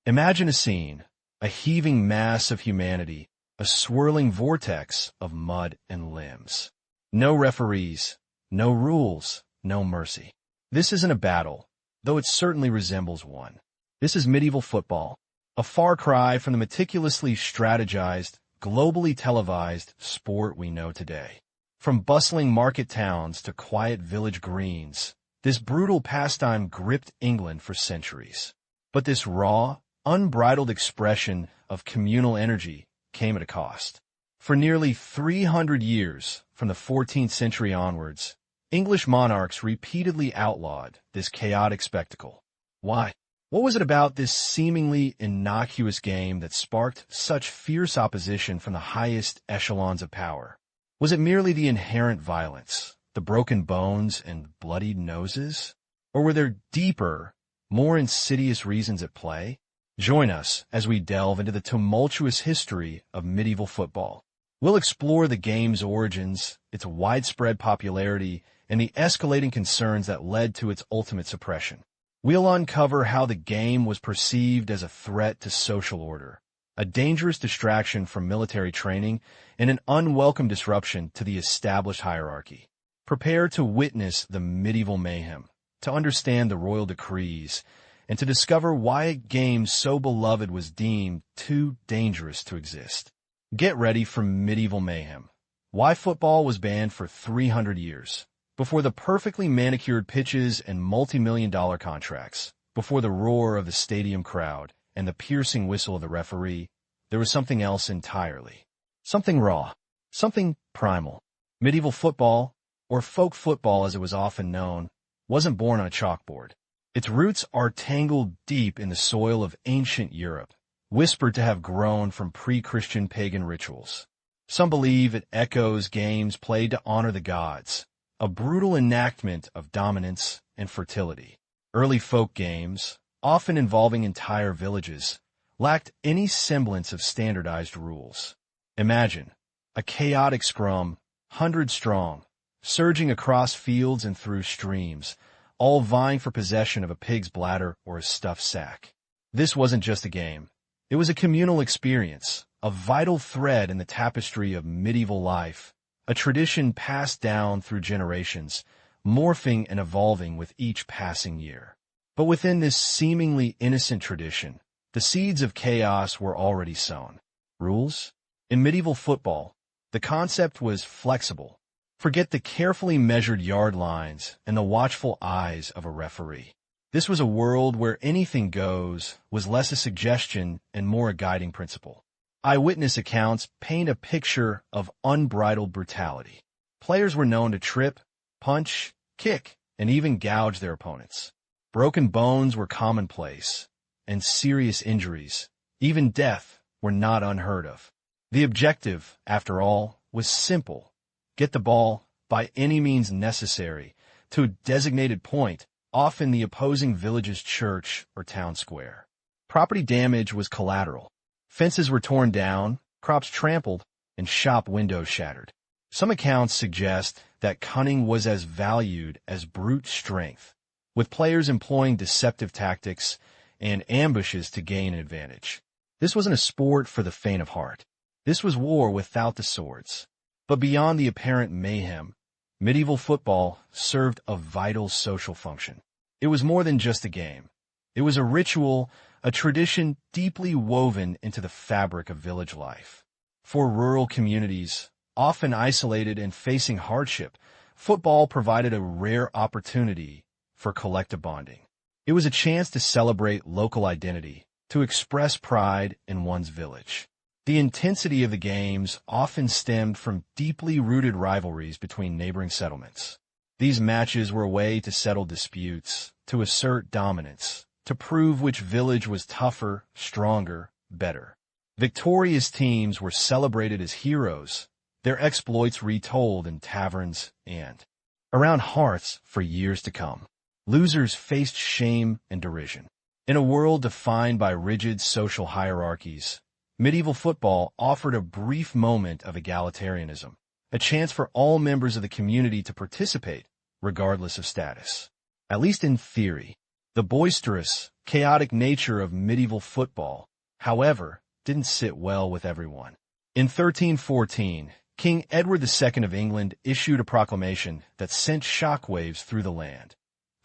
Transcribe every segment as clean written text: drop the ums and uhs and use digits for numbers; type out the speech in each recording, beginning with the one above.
Imagine a scene, a heaving mass of humanity, a swirling vortex of mud and limbs. No referees, no rules, no mercy. This isn't a battle, though it certainly resembles one. This is medieval football, a far cry from the meticulously strategized, globally televised sport we know today. From bustling market towns to quiet village greens, this brutal pastime gripped England for centuries. But this raw, unbridled expression of communal energy came at a cost. For nearly 300 years, from the 14th century onwards, English monarchs repeatedly outlawed this chaotic spectacle. Why? What was it about this seemingly innocuous game that sparked such fierce opposition from the highest echelons of power? Was it merely the inherent violence, the broken bones and bloodied noses? Or were there deeper, more insidious reasons at play? Join us as we delve into the tumultuous history of medieval football. We'll explore the game's origins, its widespread popularity, and the escalating concerns that led to its ultimate suppression. We'll uncover how the game was perceived as a threat to social order, a dangerous distraction from military training, and an unwelcome disruption to the established hierarchy. Prepare to witness the medieval mayhem, to understand the royal decrees, and to discover why a game so beloved was deemed too dangerous to exist. Get ready for medieval mayhem. Why football was banned for 300 years. Before the perfectly manicured pitches and multi-million-dollar contracts, before the roar of the stadium crowd and the piercing whistle of the referee, there was something else entirely. Something raw, something primal. Medieval football, or folk football as it was often known, wasn't born on a chalkboard. Its roots are tangled deep in the soil of ancient Europe, whispered to have grown from pre-Christian pagan rituals. Some believe it echoes games played to honor the gods, a brutal enactment of dominance and fertility. Early folk games, often involving entire villages, lacked any semblance of standardized rules. Imagine a chaotic scrum, 100 strong, surging across fields and through streams, all vying for possession of a pig's bladder or a stuffed sack. This wasn't just a game. It was a communal experience, a vital thread in the tapestry of medieval life, a tradition passed down through generations, morphing and evolving with each passing year. But within this seemingly innocent tradition, the seeds of chaos were already sown. Rules? In medieval football, the concept was flexible. Forget the carefully measured yard lines and the watchful eyes of a referee. This was a world where anything goes was less a suggestion and more a guiding principle. Eyewitness accounts paint a picture of unbridled brutality. Players were known to trip, punch, kick, and even gouge their opponents. Broken bones were commonplace, and serious injuries, even death, were not unheard of. The objective, after all, was simple. Get the ball, by any means necessary, to a designated point, often the opposing village's church or town square. Property damage was collateral. Fences were torn down, crops trampled, and shop windows shattered. Some accounts suggest that cunning was as valued as brute strength, with players employing deceptive tactics and ambushes to gain an advantage. This wasn't a sport for the faint of heart. This was war without the swords. But beyond the apparent mayhem, medieval football served a vital social function. It was more than just a game. It was a ritual, a tradition deeply woven into the fabric of village life. For rural communities, often isolated and facing hardship, football provided a rare opportunity for collective bonding. It was a chance to celebrate local identity, to express pride in one's village. The intensity of the games often stemmed from deeply rooted rivalries between neighboring settlements. These matches were a way to settle disputes, to assert dominance, to prove which village was tougher, stronger, better. Victorious teams were celebrated as heroes, their exploits retold in taverns and around hearths for years to come. Losers faced shame and derision. In a world defined by rigid social hierarchies, medieval football offered a brief moment of egalitarianism, a chance for all members of the community to participate, regardless of status. At least in theory. The boisterous, chaotic nature of medieval football, however, didn't sit well with everyone. In 1314, King Edward II of England issued a proclamation that sent shockwaves through the land.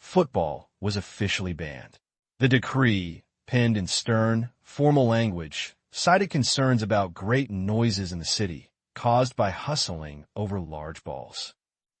Football was officially banned. The decree, penned in stern, formal language, cited concerns about great noises in the city, caused by hustling over large balls.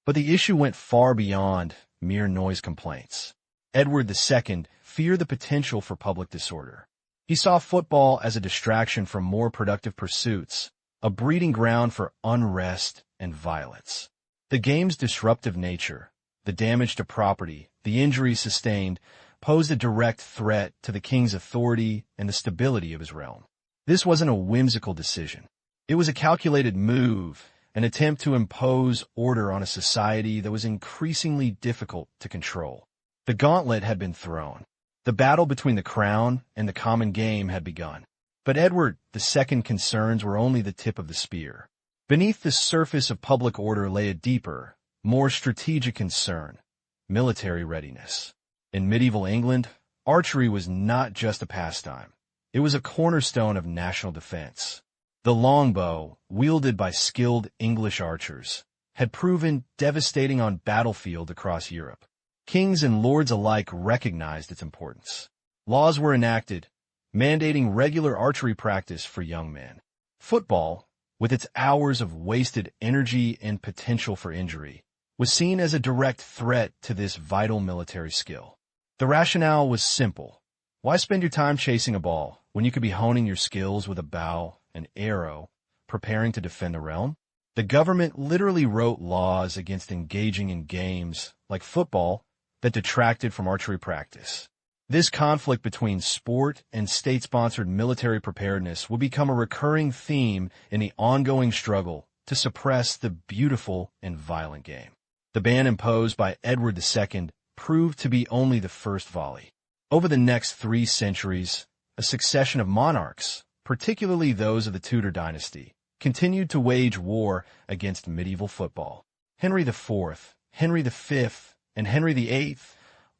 But the issue went far beyond mere noise complaints. Edward II feared the potential for public disorder. He saw football as a distraction from more productive pursuits, a breeding ground for unrest and violence. The game's disruptive nature, the damage to property, the injuries sustained, posed a direct threat to the king's authority and the stability of his realm. This wasn't a whimsical decision. It was a calculated move, an attempt to impose order on a society that was increasingly difficult to control. The gauntlet had been thrown. The battle between the crown and the common game had begun. But Edward II's concerns were only the tip of the spear. Beneath the surface of public order lay a deeper, more strategic concern: military readiness. In medieval England, archery was not just a pastime. It was a cornerstone of national defense. The longbow, wielded by skilled English archers, had proven devastating on battlefields across Europe. Kings and lords alike recognized its importance. Laws were enacted, mandating regular archery practice for young men. Football, with its hours of wasted energy and potential for injury, was seen as a direct threat to this vital military skill. The rationale was simple. Why spend your time chasing a ball when you could be honing your skills with a bow, an arrow, preparing to defend the realm? The government literally wrote laws against engaging in games, like football, that detracted from archery practice. This conflict between sport and state-sponsored military preparedness would become a recurring theme in the ongoing struggle to suppress the beautiful and violent game. The ban imposed by Edward II proved to be only the first volley. Over the next 3 centuries, a succession of monarchs, particularly those of the Tudor dynasty, continued to wage war against medieval football. Henry IV, Henry V, and Henry VIII,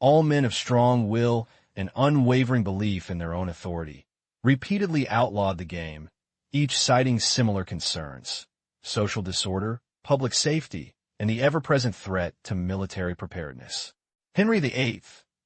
all men of strong will and unwavering belief in their own authority, repeatedly outlawed the game, each citing similar concerns: social disorder, public safety, and the ever-present threat to military preparedness. Henry VIII,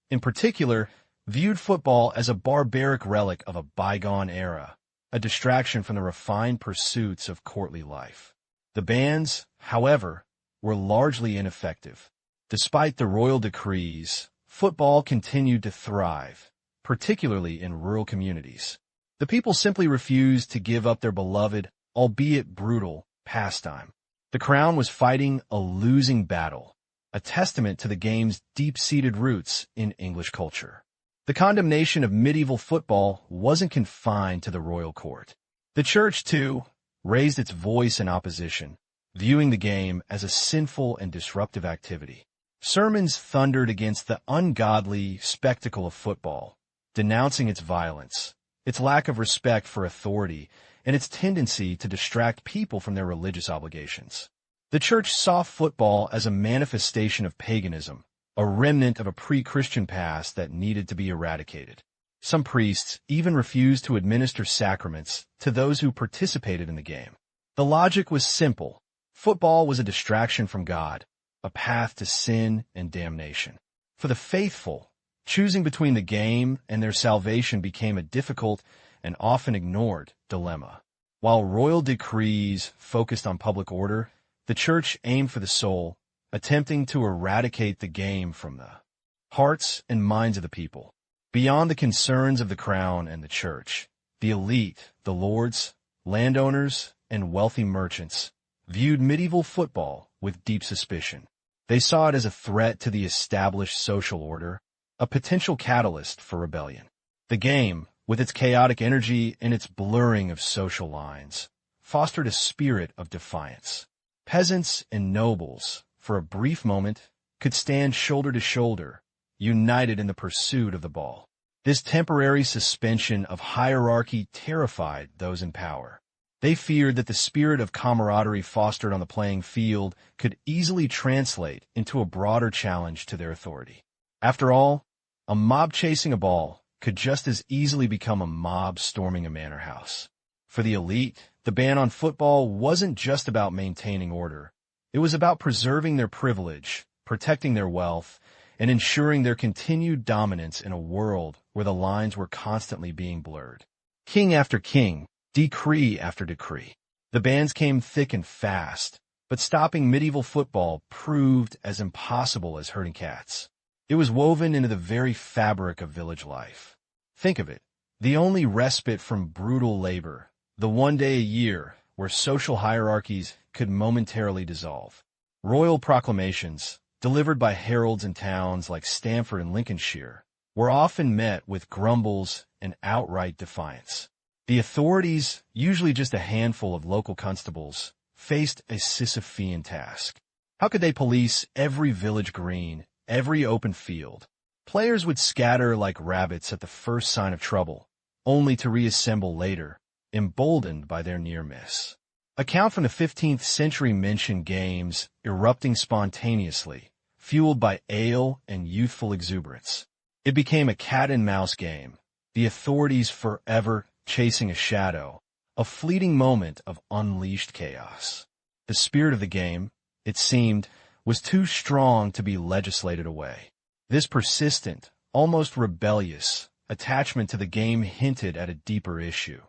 in particular, viewed football as a barbaric relic of a bygone era, a distraction from the refined pursuits of courtly life. The bans, however, were largely ineffective. Despite the royal decrees, football continued to thrive, particularly in rural communities. The people simply refused to give up their beloved, albeit brutal, pastime. The crown was fighting a losing battle, a testament to the game's deep-seated roots in English culture. The condemnation of medieval football wasn't confined to the royal court. The church, too, raised its voice in opposition, viewing the game as a sinful and disruptive activity. Sermons thundered against the ungodly spectacle of football, denouncing its violence, its lack of respect for authority, and its tendency to distract people from their religious obligations. The church saw football as a manifestation of paganism, a remnant of a pre-Christian past that needed to be eradicated. Some priests even refused to administer sacraments to those who participated in the game. The logic was simple. Football was a distraction from God, a path to sin and damnation. For the faithful, choosing between the game and their salvation became a difficult and often ignored dilemma. While royal decrees focused on public order, the church aimed for the soul, attempting to eradicate the game from the hearts and minds of the people. Beyond the concerns of the crown and the church, the elite, the lords, landowners, and wealthy merchants viewed medieval football with deep suspicion. They saw it as a threat to the established social order, a potential catalyst for rebellion. The game, with its chaotic energy and its blurring of social lines, fostered a spirit of defiance. Peasants and nobles, for a brief moment, could stand shoulder to shoulder, united in the pursuit of the ball. This temporary suspension of hierarchy terrified those in power. They feared that the spirit of camaraderie fostered on the playing field could easily translate into a broader challenge to their authority. After all, A mob chasing a ball could just as easily become a mob storming a manor house. For the elite, the ban on football wasn't just about maintaining order. It was about preserving their privilege, protecting their wealth, and ensuring their continued dominance in a world where the lines were constantly being blurred. King after king, decree after decree. The bans came thick and fast, but stopping medieval football proved as impossible as herding cats. It was woven into the very fabric of village life. Think of it, the only respite from brutal labor, the one day a year where social hierarchies could momentarily dissolve. Royal proclamations, delivered by heralds in towns like Stamford and Lincolnshire, were often met with grumbles and outright defiance. The authorities, usually just a handful of local constables, faced a Sisyphean task. How could they police every village green, every open field? Players would scatter like rabbits at the first sign of trouble, only to reassemble later, emboldened by their near miss. Account from the 15th century mention games erupting spontaneously, fueled by ale and youthful exuberance. It became a cat-and-mouse game, the authorities forever chasing a shadow, a fleeting moment of unleashed chaos. The spirit of the game, it seemed, was too strong to be legislated away. This persistent, almost rebellious, attachment to the game hinted at a deeper issue.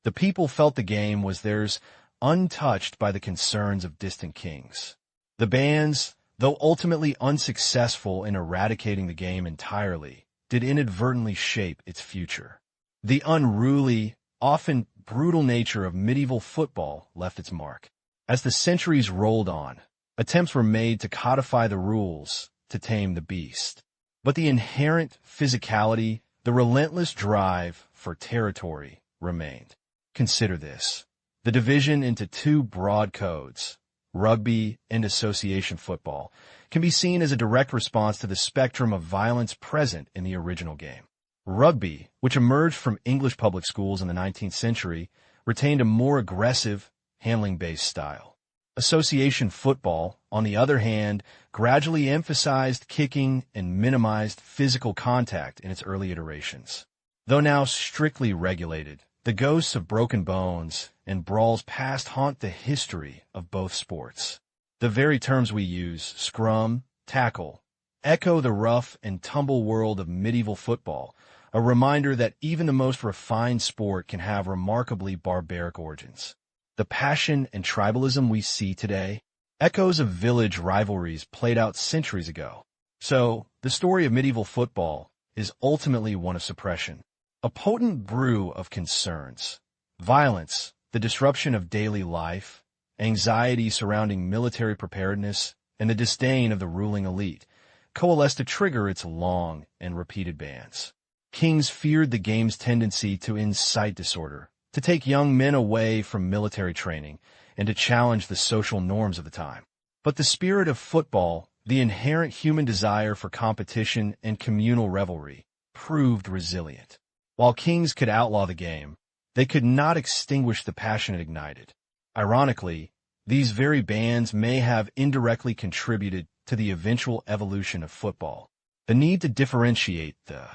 The people felt the game was theirs, untouched by the concerns of distant kings. The bans, though ultimately unsuccessful in eradicating the game entirely, did inadvertently shape its future. The unruly, often brutal nature of medieval football left its mark. As the centuries rolled on, attempts were made to codify the rules, to tame the beast. But the inherent physicality, the relentless drive for territory, remained. Consider this. The division into two broad codes, rugby and association football, can be seen as a direct response to the spectrum of violence present in the original game. Rugby, which emerged from English public schools in the 19th century, retained a more aggressive, handling-based style. Association football, on the other hand, gradually emphasized kicking and minimized physical contact in its early iterations. Though now strictly regulated, the ghosts of broken bones and brawls past haunt the history of both sports. The very terms we use, scrum, tackle, echo the rough and tumble world of medieval football, a reminder that even the most refined sport can have remarkably barbaric origins. The passion and tribalism we see today, echoes of village rivalries played out centuries ago. So, the story of medieval football is ultimately one of suppression. A potent brew of concerns, violence, the disruption of daily life, anxiety surrounding military preparedness, and the disdain of the ruling elite, coalesced to trigger its long and repeated bans. Kings feared the game's tendency to incite disorder, to take young men away from military training, and to challenge the social norms of the time. But the spirit of football, the inherent human desire for competition and communal revelry, proved resilient. While kings could outlaw the game, they could not extinguish the passion it ignited. Ironically, these very bans may have indirectly contributed to the eventual evolution of football. The need to differentiate the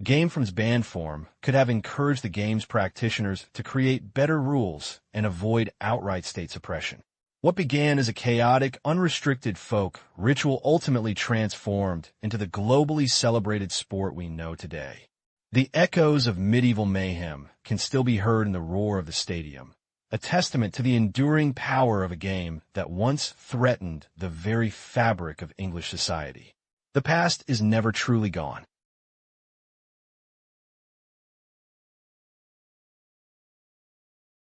game from its banned form could have encouraged the game's practitioners to create better rules and avoid outright state suppression. What began as a chaotic, unrestricted folk ritual ultimately transformed into the globally celebrated sport we know today. The echoes of medieval mayhem can still be heard in the roar of the stadium, a testament to the enduring power of a game that once threatened the very fabric of English society. The past is never truly gone.